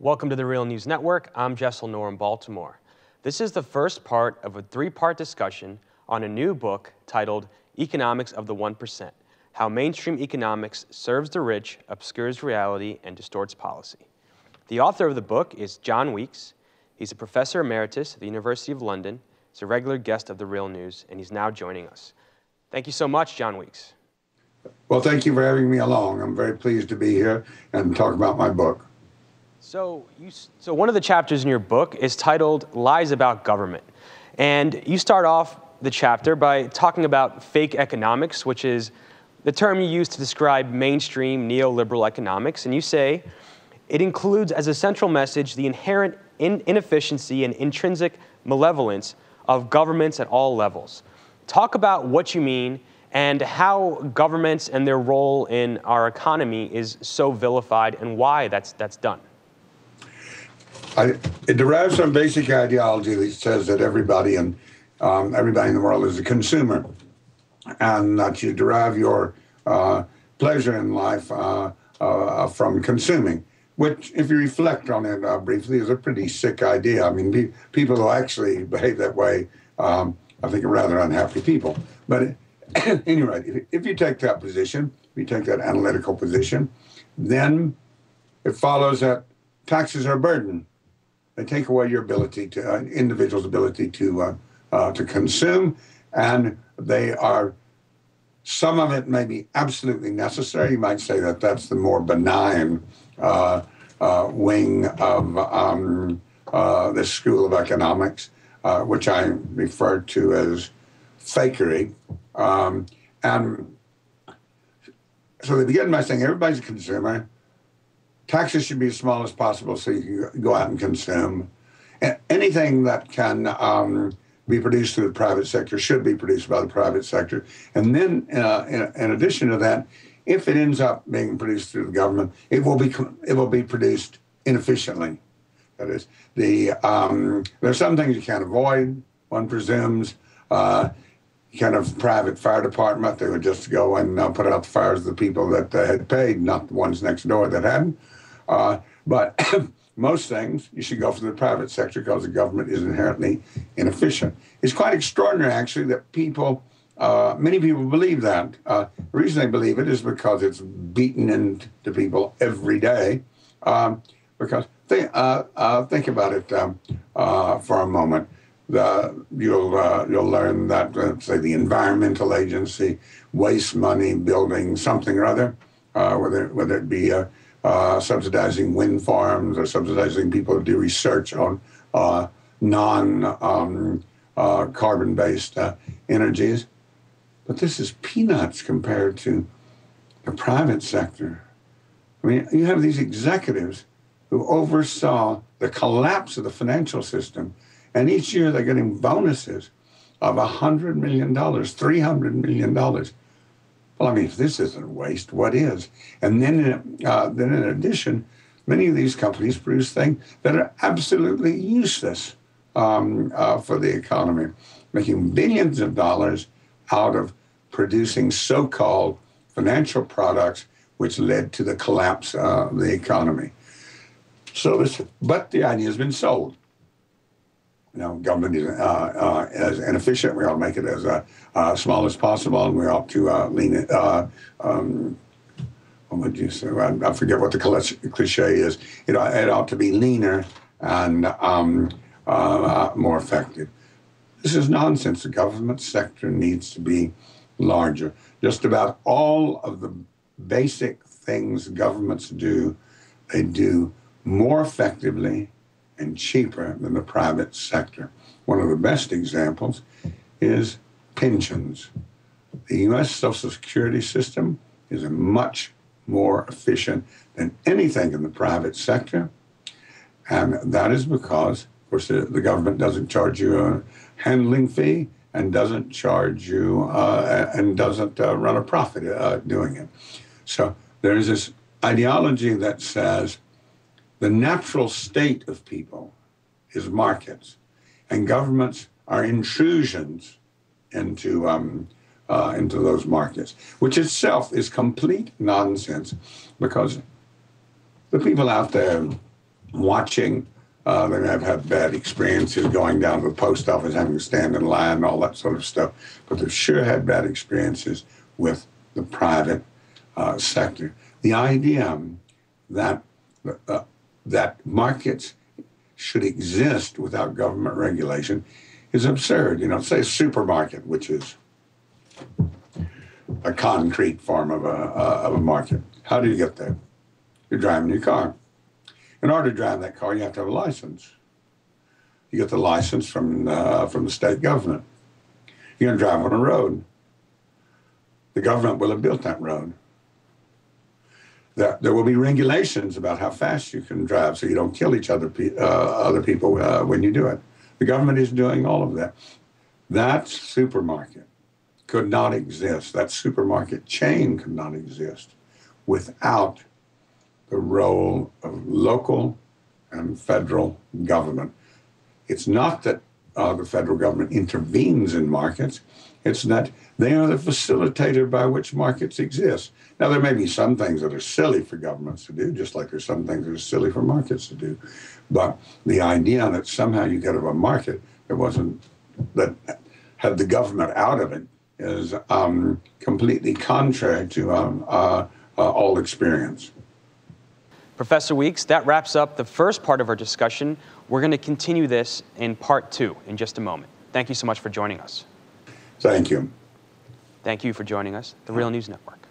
Welcome to the Real News Network. I'm Jessel Noor in Baltimore. This is the first part of a three-part discussion on a new book titled Economics of the 1%, How Mainstream Economics Serves the Rich, Obscures Reality, and Distorts Policy. The author of the book is John Weeks. He's a professor emeritus at the University of London. He's a regular guest of the Real News, and he's now joining us. Thank you so much, John Weeks. Well, thank you for having me along. I'm very pleased to be here and talk about my book. So one of the chapters in your book is titled Lies About Government. And you start off the chapter by talking about fake economics, which is the term you use to describe mainstream neoliberal economics. And you say it includes as a central message the inherent inefficiency and intrinsic malevolence of governments at all levels. Talk about what you mean and how governments and their role in our economy is so vilified and why that's done. It derives from basic ideology that says that everybody in the world is a consumer, and that you derive your pleasure in life from consuming, which, if you reflect on it briefly, is a pretty sick idea. I mean, people who actually behave that way, I think, are rather unhappy people. But anyway, if you take that position, if you take that analytical position, then it follows that taxes are a burden. They take away your ability to individual's ability to consume, and they are. Some of it may be absolutely necessary. You might say that that's the more benign wing of this school of economics, which I refer to as fakery. And so they begin by saying everybody's a consumer. Taxes should be as small as possible so you can go out and consume. Anything that can be produced through the private sector should be produced by the private sector. And then, in addition to that, if it ends up being produced through the government, it will be produced inefficiently. That is, there's some things you can't avoid. One presumes kind of private fire department. They would just go and put out the fires of the people that had paid, not the ones next door that hadn't. But most things, you should go for the private sector because the government is inherently inefficient. It's quite extraordinary, actually, that many people believe that. The reason they believe it is because it's beaten into people every day. Because think about it for a moment. You'll learn that, say, the environmental agency wastes money building something or other, whether it be subsidizing wind farms or subsidizing people who do research on non-carbon-based energies. But this is peanuts compared to the private sector. I mean, you have these executives who oversaw the collapse of the financial system, and each year they're getting bonuses of $100 million, $300 million. Well, I mean, if this isn't waste, what is? And then in addition, many of these companies produce things that are absolutely useless for the economy, making billions of dollars out of producing so-called financial products which led to the collapse of the economy. But the idea has been sold. Government is inefficient. We ought to make it as small as possible, and we ought to lean it. What would you say? I forget what the cliche is. It ought to be leaner and more effective. This is nonsense. The government sector needs to be larger. Just about all of the basic things governments do, they do more effectively and cheaper than the private sector. One of the best examples is pensions. The U.S. Social Security system is much more efficient than anything in the private sector, and that is because, of course, the government doesn't charge you a handling fee and doesn't charge you and doesn't run a profit doing it. So there's this ideology that says the natural state of people is markets, and governments are intrusions into those markets, which itself is complete nonsense, because the people out there watching. They may have had bad experiences going down to the post office, having to stand in line, all that sort of stuff. But they've sure had bad experiences with the private sector. The idea that that markets should exist without government regulation is absurd. You know, say a supermarket, which is a concrete form of a market. How do you get there? You're driving your car. In order to drive that car, you have to have a license. You get the license from the state government. You're going to drive on a road. The government will have built that road. There will be regulations about how fast you can drive so you don't kill other people when you do it. The government is doing all of that. That supermarket could not exist. That supermarket chain could not exist without the role of local and federal government. It's not that the federal government intervenes in markets. It's that they are the facilitator by which markets exist. Now, there may be some things that are silly for governments to do, just like there's some things that are silly for markets to do. But the idea that somehow you get of a market that had the government out of it is completely contrary to all experience. Professor Weeks, that wraps up the first part of our discussion. We're going to continue this in part 2 in just a moment. Thank you so much for joining us. Thank you. Thank you for joining us, The Real News Network.